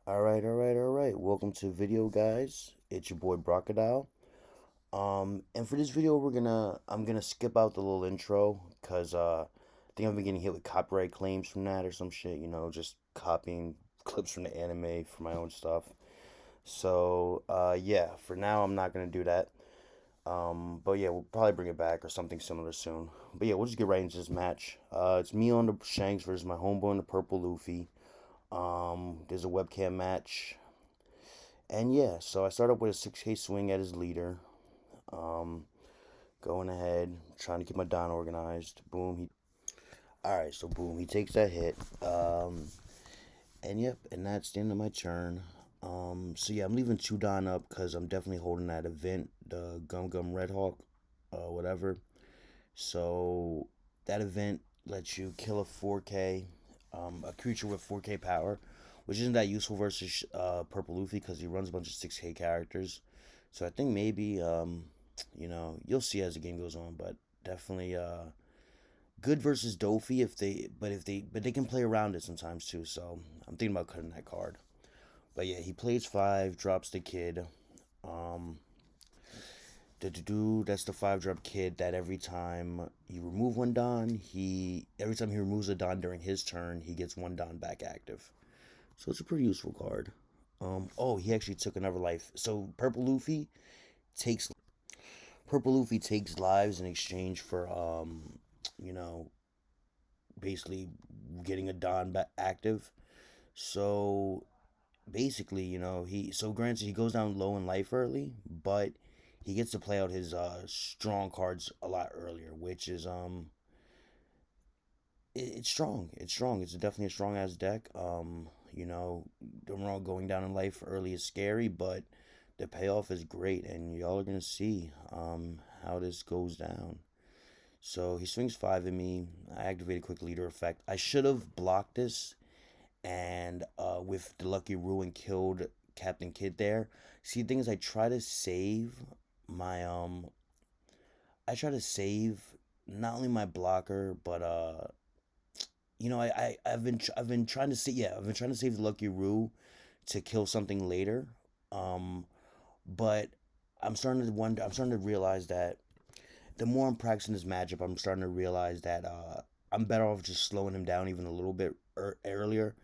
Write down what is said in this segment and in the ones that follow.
Alright. Welcome to video, guys. It's your boy Brocodile. And for this video, I'm gonna skip out the little intro because I think I've been getting hit with copyright claims from that or some shit. Just copying clips from the anime for my own stuff. So yeah, for now I'm not gonna do that. But yeah, we'll probably bring it back or something similar soon. But yeah, we'll just get right into this match. It's me on the Shanks versus my homeboy on the Purple Luffy. There's a webcam match. And yeah, so I start up with a 6K swing at his leader. Um, Going ahead, trying to keep my Don organized. Boom, Alright, so boom, he takes that hit. And yep, and that's the end of my turn. So yeah, I'm leaving 2 Don up because I'm definitely holding that event, the Gum Gum Red Hawk, whatever. So that event lets you kill a 4K, a creature with 4K power, which isn't that useful versus Purple Luffy because he runs a bunch of 6K characters. So I think maybe you'll see as the game goes on, but definitely good versus Dofi if they can play around it sometimes too. So I'm thinking about cutting that card. But yeah, he plays 5, drops the kid. Um, that's the 5 drop kid that every time you remove one Don, every time he removes a Don during his turn, he gets one Don back active. So it's a pretty useful card. Oh, he actually took another life. So takes Purple Luffy takes lives in exchange for you know, basically getting a Don back active. So basically, granted he goes down low in life early, but he gets to play out his strong cards a lot earlier, which is it's strong. It's strong. It's definitely a strong ass deck. Don't get wrong, going down in life early is scary, but the payoff is great, and y'all are gonna see how this goes down. So he swings 5 at me. I activated quick leader effect. I should have blocked this and with the lucky ruin killed Captain Kid there. See, the thing is, my I try to save not only my blocker, but I've been trying to see, yeah, I've been trying to save the lucky rue to kill something later. Um, but I'm starting to realize that the more I'm practicing this matchup, I'm starting to realize that I'm better off just slowing him down even a little bit earlier,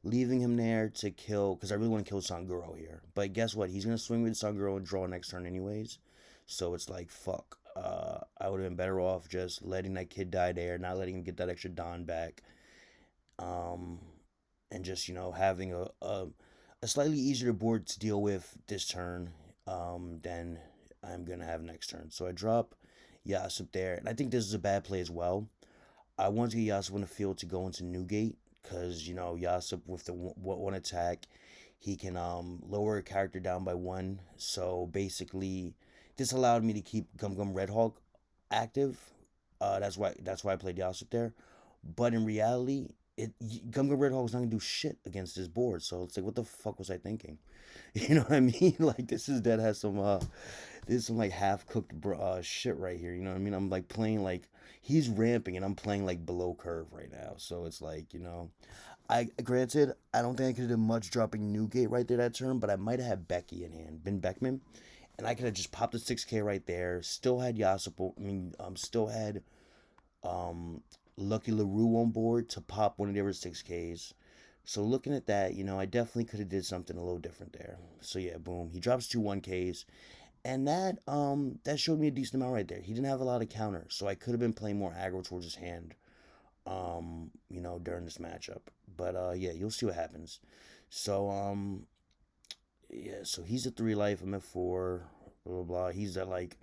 leaving him there to kill, because I really want to kill Sanguro here. But guess what? He's gonna swing with Sanguro and draw next turn anyways. So it's like fuck. I would have been better off just letting that kid die there, not letting him get that extra Don back, um, and just having a slightly easier board to deal with this turn, than I'm gonna have next turn. So I drop Yasip there, and I think this is a bad play as well. I want to get Yasip on the field to go into Newgate because Yasip with the one attack, he can lower a character down by 1. So basically, this allowed me to keep Gum Gum Red Hawk active. That's why I played Yasip there. But in reality, Gum Gum Red Hawk was not gonna do shit against this board. So it's like, what the fuck was I thinking? You know what I mean? Like this is some like half cooked shit right here. You know what I mean? I'm like playing like he's ramping and I'm playing like below curve right now. So it's like, I granted I don't think I could have done much dropping Newgate right there that turn, but I might have had Becky in hand, Ben Beckman, and I could have just popped a 6K right there. Still had Yasipo. Still had um Lucky LaRue on board to pop one of their 6Ks. So looking at that, I definitely could have did something a little different there. So yeah, boom. He drops 2 1Ks. And that showed me a decent amount right there. He didn't have a lot of counter, so I could have been playing more aggro towards his hand, during this matchup. But yeah, you'll see what happens. So yeah, so he's at 3 life, I'm at 4, blah blah blah. He's at like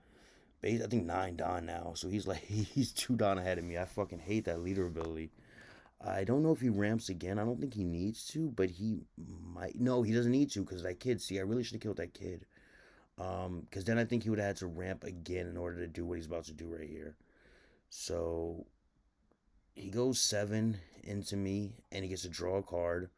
base I think 9 Don now. So he's like he's 2 Don ahead of me. I fucking hate that leader ability. I don't know if he ramps again. I don't think he needs to, but he might. No, he doesn't need to because that kid. See, I really should have killed that kid. Because then I think he would have had to ramp again in order to do what he's about to do right here. So he goes 7 into me, and he gets to draw a card.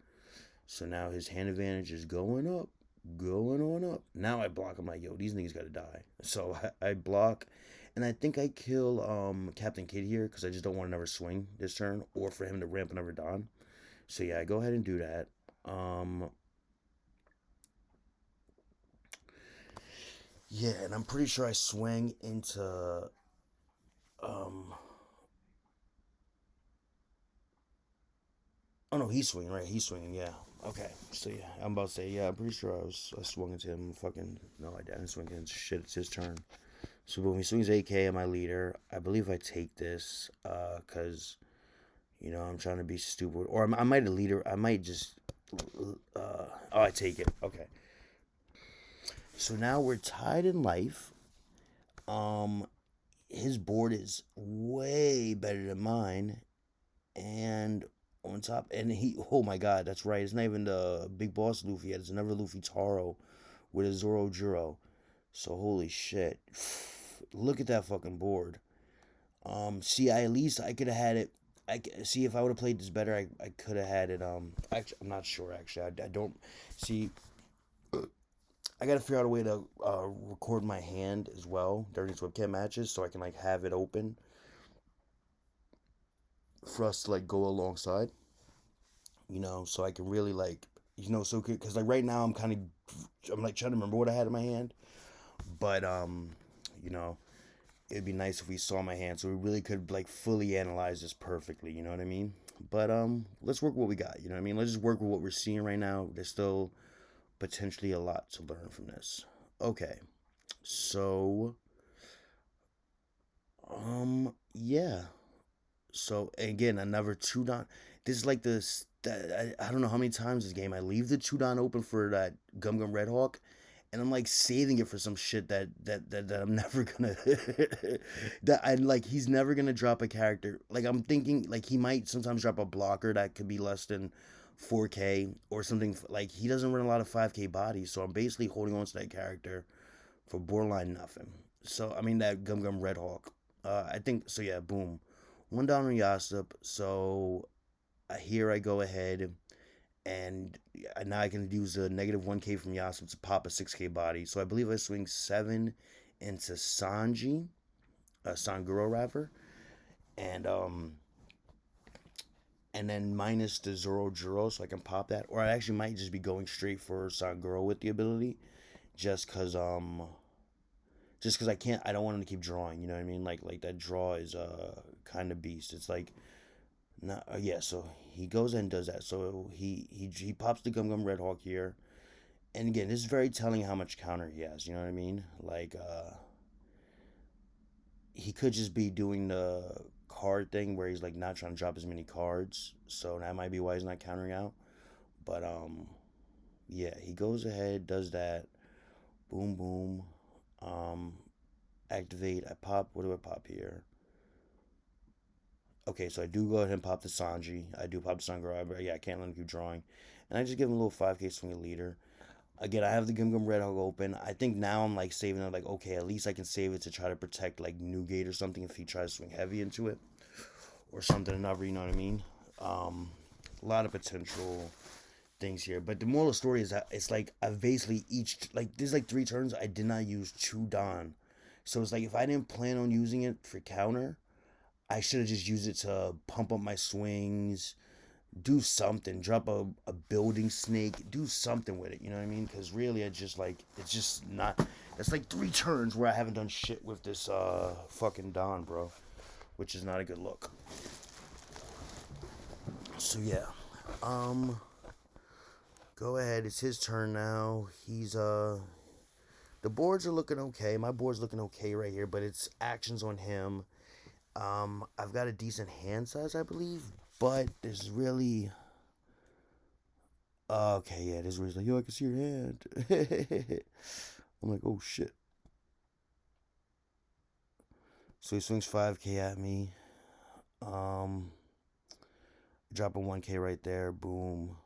So now his hand advantage is going up, going on up. Now I block. I'm like, yo, these niggas gotta die. So I block, and I think I kill Captain Kid here because I just don't want another swing this turn, or for him to ramp another Don. So yeah, I go ahead and do that. Um, Yeah, and I'm pretty sure I swing into um. Oh no, he's swinging, right? He's swinging. Yeah. Okay. So yeah, I'm about to say yeah. I'm pretty sure I swung into him. Fucking no, I didn't swing into shit. It's his turn. So when he swings AK at my leader, I believe I take this, cause I'm trying to be stupid, or I might a leader. I might just, oh, I take it. Okay. So now we're tied in life. Um, his board is way better than mine, and on top, and oh my god, that's right. It's not even the big boss Luffy yet. It's another Luffy Taro with a Zoro Juro. So holy shit, look at that fucking board. See, at least I could have had it. See if I would have played this better. I could have had it. Actually, I'm not sure. Actually, I don't see. I gotta figure out a way to record my hand as well during these webcam matches, so I can like have it open for us to like go alongside. So I can really like, so because like right now I'm like trying to remember what I had in my hand, but you know, it'd be nice if we saw my hand so we really could like fully analyze this perfectly. You know what I mean? But let's work with what we got. You know what I mean? Let's just work with what we're seeing right now. There's still potentially a lot to learn from this. Okay, so yeah. So again, another Chudon. This is like this. I don't know how many times this game I leave the Chudon open for that Gum Gum Red Hawk, and I'm like saving it for some shit that I'm never gonna that I like. He's never gonna drop a character. Like I'm thinking, like he might sometimes drop a blocker that could be less than 4K or something. Like he doesn't run a lot of 5K bodies, so I'm basically holding on to that character for borderline nothing. So I mean that Gum Gum Red Hawk. I think so. Yeah, boom. One down on Yasop. So here I go ahead and now I can use a negative 1K from Yasop to pop a 6K body. So I believe I swing 7 into Sanji, Sanguro rather, and um and then minus the Zoro Juro so I can pop that. Or I actually might just be going straight for Sanguro with the ability, just cause I don't want him to keep drawing. You know what I mean? Like that draw is kind of beast. It's like not yeah. So he goes and does that. So he pops the Gum Gum Red Hawk here, and again, this is very telling how much counter he has. You know what I mean? Like he could just be doing the card thing where he's like not trying to drop as many cards. So that might be why he's not countering out. But yeah, he goes ahead, does that. Boom boom. Um, activate. I pop. What do I pop here? Okay, so I do go ahead and pop the Sanji. I do pop the Sangara, but yeah, I can't let him keep drawing. And I just give him a little 5K swing leader. Again, I have the Gum Gum Red Hog open. I think now I'm like saving it, like, okay, at least I can save it to try to protect like Newgate or something if he tries to swing heavy into it. Or something another, you know what I mean? A lot of potential things here. But the moral of the story is that it's like I've basically like there's like 3 turns I did not use Chudan. So it's like if I didn't plan on using it for counter, I should have just used it to pump up my swings, do something, drop a building snake, do something with it, you know what I mean? Because really, it's just not, it's like 3 turns where I haven't done shit with this fucking Don, bro, which is not a good look. So yeah, um, go ahead, it's his turn now. The boards are looking okay. My board's looking okay right here, but it's actions on him. I've got a decent hand size, I believe, but there's really okay, yeah, this is where he's like, yo, I can see your hand. I'm like, oh shit. So he swings 5K at me. Um, drop a 1K right there. Boom.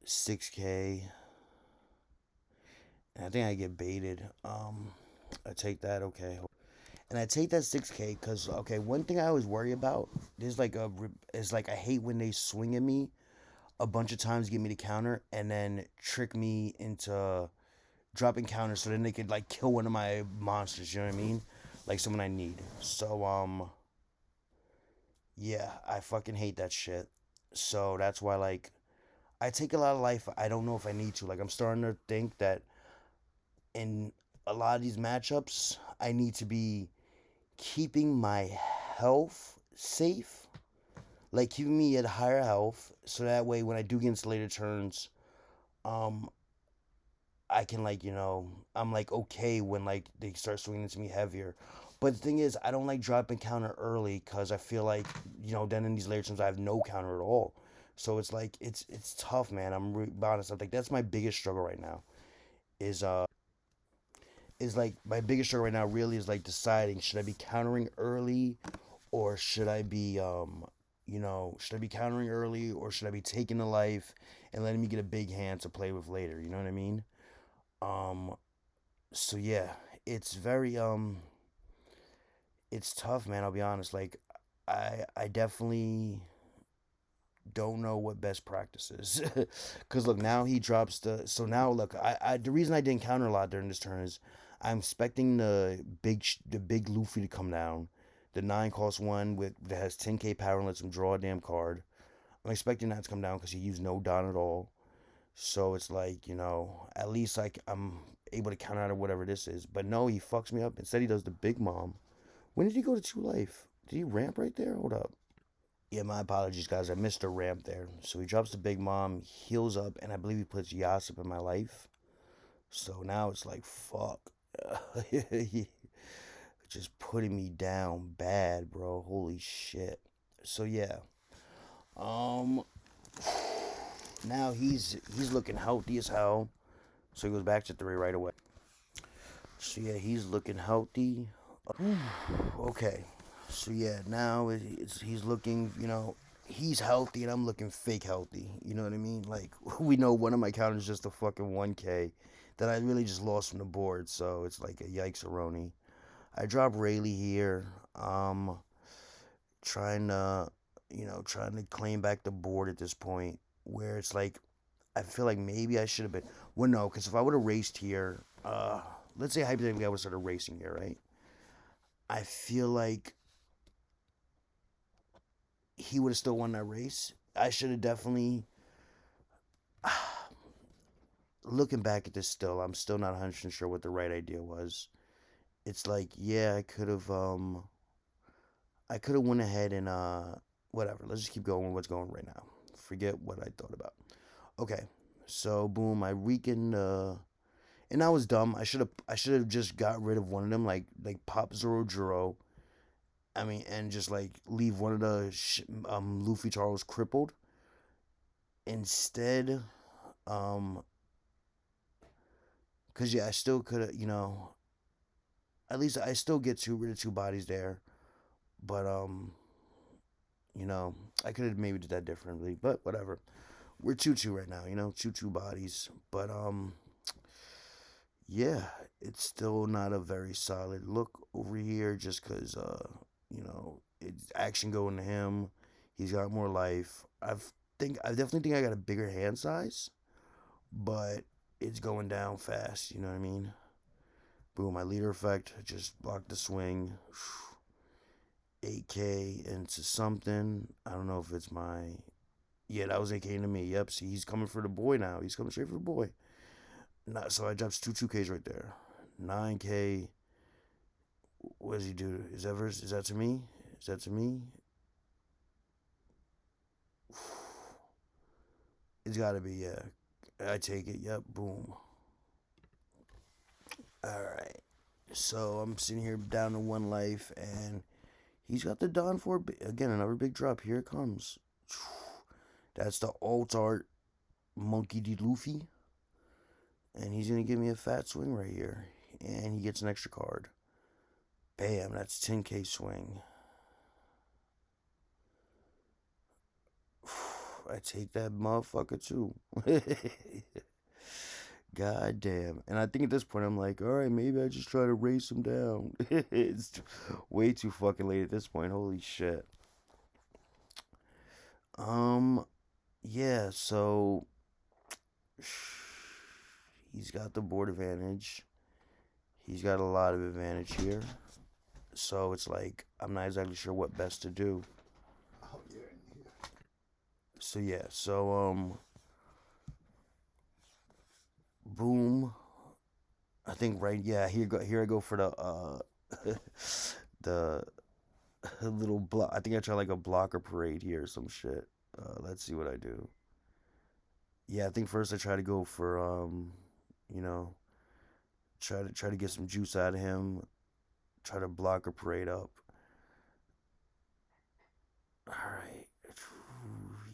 6K. And I think I get baited. I take that. Okay. And I take that 6K because okay, one thing I always worry about is like I hate when they swing at me a bunch of times, get me to counter, and then trick me into dropping counters so then they could like kill one of my monsters, you know what I mean? Like someone I need. So yeah, I fucking hate that shit. So that's why like I take a lot of life. I don't know if I need to. Like I'm starting to think that in a lot of these matchups, I need to be keeping my health safe, like keeping me at higher health, so that way when I do get into later turns, um, I can like I'm like okay when like they start swinging into me heavier. But the thing is, I don't like dropping counter early because I feel like then in these later turns I have no counter at all. So it's like it's tough, man. I'm honest. I'm like that's my biggest struggle right now. Is like my biggest struggle right now really is like deciding should I be countering early or should I be countering early or should I be taking the life and letting me get a big hand to play with later? You know what I mean? Um, so yeah, it's very it's tough, man. I'll be honest. Like, I definitely don't know what best practice is. Cause look, now he drops the. So now look, the reason I didn't counter a lot during this turn is I'm expecting the big Luffy to come down, the 9 cost one that has 10k power and lets him draw a damn card. I'm expecting that to come down because he used no Don at all. So it's like at least like I'm able to counter out of whatever this is. But no, he fucks me up. Instead, he does the big mom. When did he go to 2 life? Did he ramp right there? Hold up. Yeah, my apologies, guys. I missed a ramp there. So he drops the big mom, heals up, and I believe he puts Yasip in my life. So now it's like, fuck. Just putting me down bad, bro. Holy shit. So yeah. Um now he's looking healthy as hell. So he goes back to 3 right away. So yeah, he's looking healthy. Okay. So yeah, now he's looking, he's healthy and I'm looking fake healthy. You know what I mean? Like we know one of my counters is just a fucking 1K that I really just lost from the board. So it's like a yikes aroni. I drop Rayleigh here. Trying to, trying to claim back the board at this point where it's like I feel like maybe I should have been. Well, no, because if I would have raced here, let's say hypothetically I would have started racing here, right? I feel like he would have still won that race. I should have definitely. Looking back at this, still, I'm still not 100% sure what the right idea was. It's like, yeah, I could have went ahead and whatever. Let's just keep going with what's going right now. Forget what I thought about. Okay, so boom, I weakened. And that was dumb. I should have just got rid of one of them, like pop Zoro Juro. I mean, and just like leave one of the Luffy Charles crippled. Instead, um, cause yeah, I still could have, at least I still get rid of 2 bodies there. But you know, I could have maybe did that differently. But whatever. We're 2-2 right now. 2-2 bodies. But yeah, it's still not a very solid look over here just because, it's action going to him. He's got more life. I definitely think I got a bigger hand size, but it's going down fast. You know what I mean? Boom, my leader effect just blocked the swing. 8K into something. I don't know if it's my. Yeah, that was 8K to me. Yep, see, he's coming for the boy now. He's coming straight for the boy. Not, so I dropped 2Ks right there. 9K. What does he do? Is that to me? Is that to me? It's got to be, yeah. I take it. Yep, boom. All right. So I'm sitting here down to 1 life, and he's got the Dawn for again another big drop. Here it comes. That's the alt art Monkey D. Luffy, and he's gonna give me a fat swing right here, and he gets an extra card. Bam, that's 10K swing. I take that motherfucker too. God damn. And I think at this point I'm like, all right, maybe I just try to race him down. It's way too fucking late at this point. Holy shit. Yeah, so he's got the board advantage. He's got a lot of advantage here. So it's like I'm not exactly sure what best to do. So yeah, so boom. I think right. Yeah, here I go for the the little block. I think I try like a blocker parade here or some shit. Let's see what I do. Yeah, I think first I try to go for you know, try to get some juice out of him. Try to block a parade up. All right,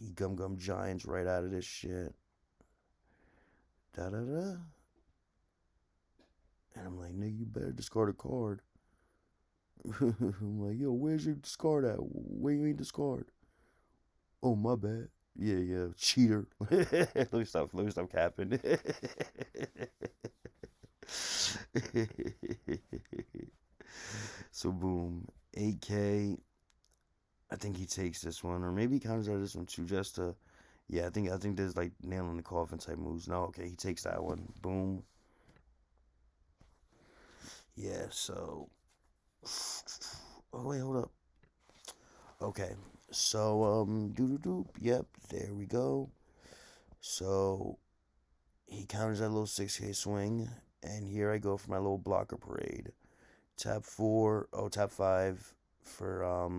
he gum giants right out of this shit. Da da da. And I'm like, nigga, you better discard a card. I'm like, yo, where's your discard at? Where you ain't discard? Oh, my bad. Yeah, yeah, cheater. Let me stop capping. So boom, 8K. I think he takes this one, or maybe he counters out this one too, just to. Yeah, I think there's like nailing the coffin type moves. No, okay, he takes that one. Boom. Yeah. So. Oh wait, hold up. Okay. So doo doo doo. Yep, there we go. So he counters that little 6K swing, and here I go for my little blocker parade. Tap four, oh tap five for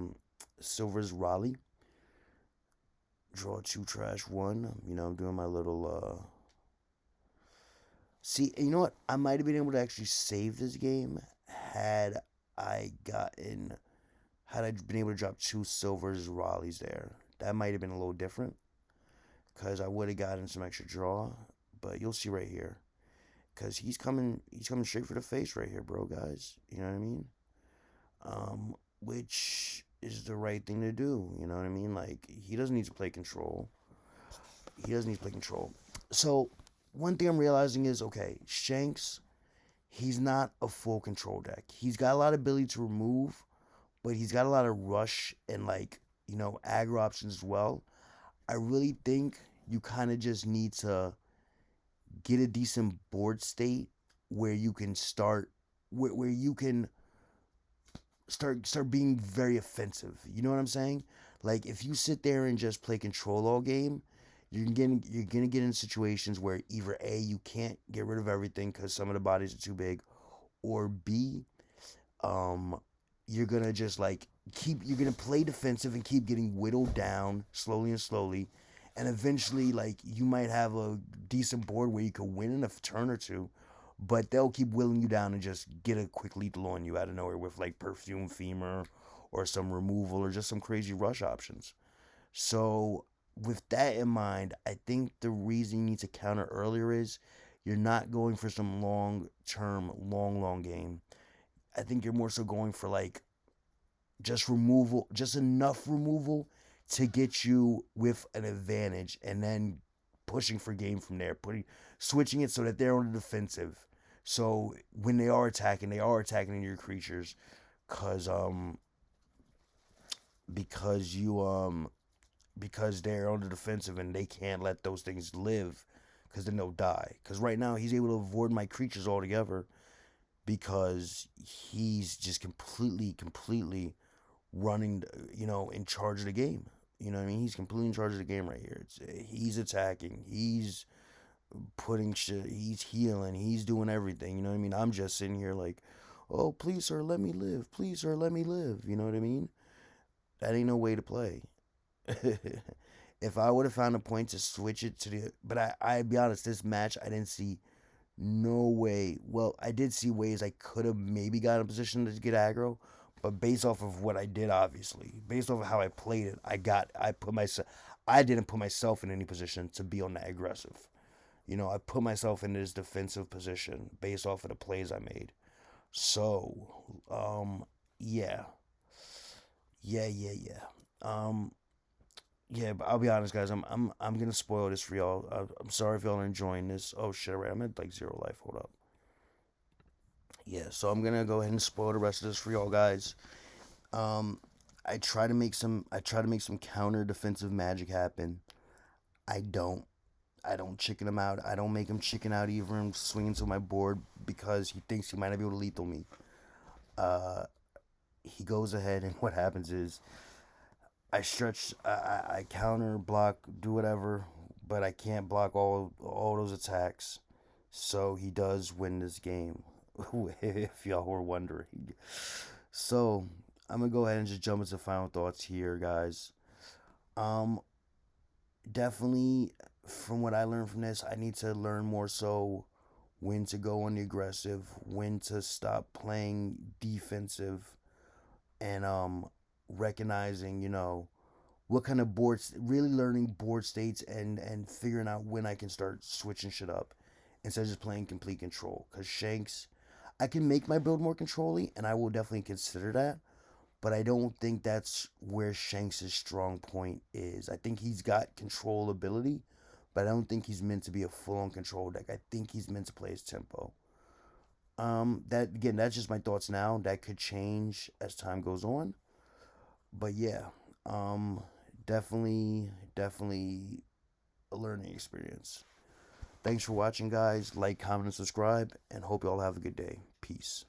Silver's Raleigh. Draw two, trash one. I'm doing my little. See, you know what? I might have been able to actually save this game had I gotten had I been able to drop two Silver's Raleighs there. That might have been a little different because I would have gotten some extra draw. But you'll see right here because he's coming straight for the face right here, bro, guys. You know what I mean? Which is the right thing to do. You know what I mean? Like he doesn't need to play control. He doesn't need to play control. So one thing I'm realizing is okay, Shanks. He's not a full control deck. He's got a lot of ability to remove, but he's got a lot of rush and like aggro options as well. I really think you kind of just need to get a decent board state where you can where you can start being very offensive. You know what I'm saying? Like if you sit there and just play control all game, you're gonna get in situations where either A, you can't get rid of everything because some of the bodies are too big, or B, um you're gonna just like you're gonna play defensive and keep getting whittled down slowly and slowly, and eventually like you might have a decent board where you could win in a turn or two, but they'll keep whittling you down and just get a quick lethal on you out of nowhere with like perfume femur or some removal or just some crazy rush options. So with that in mind, I think the reason you need to counter earlier is you're not going for some long term, long game. I think you're more so going for like just removal, just enough removal to get you with an advantage, and then pushing for game from there, switching it so that they're on the defensive. So when they are attacking your creatures, cause because you because they're on the defensive and they can't let those things live, because then they'll die. Because right now he's able to avoid my creatures altogether because he's just completely running, in charge of the game. You know what I mean? He's completely in charge of the game right here. He's attacking. He's putting shit. He's healing. He's doing everything. You know what I mean? I'm just sitting here like, oh, please, sir, let me live. Please, sir, let me live. You know what I mean? That ain't no way to play. If I would have found a point to switch it to but I be honest, this match I didn't see no way. Well, I did see ways I could have maybe got in a position to get aggro, but based off of what I did, obviously, based off of how I played it, I didn't put myself in any position to be on that aggressive. I put myself in this defensive position based off of the plays I made. So, yeah, yeah. Um, yeah, but I'll be honest, guys. I'm gonna spoil this for y'all. I'm sorry if y'all are enjoying this. Oh shit! Alright, I'm at like zero life. Hold up. Yeah, so I'm gonna go ahead and spoil the rest of this for y'all guys. Um, I try to make some counter defensive magic happen. I don't. I don't chicken him out. I don't make him chicken out either and swing to my board because he thinks he might not be able to lethal me. Uh, he goes ahead, and what happens is I stretch, I counter, block, do whatever, but I can't block all those attacks. So he does win this game, if y'all were wondering. So I'm gonna go ahead and just jump into final thoughts here, guys. Um, Definitely, from what I learned from this, I need to learn more so when to go on the aggressive, when to stop playing defensive, and recognizing, what kind of boards, really learning board states, and figuring out when I can start switching shit up instead of just playing complete control. Because Shanks, I can make my build more controlly, and I will definitely consider that. But I don't think that's where Shanks' strong point is. I think he's got control ability, but I don't think he's meant to be a full-on control deck. I think he's meant to play his tempo. That again, that's just my thoughts now. That could change as time goes on. But yeah, um, definitely a learning experience. Thanks for watching, guys. Like, comment, and subscribe, and hope you all have a good day. Peace.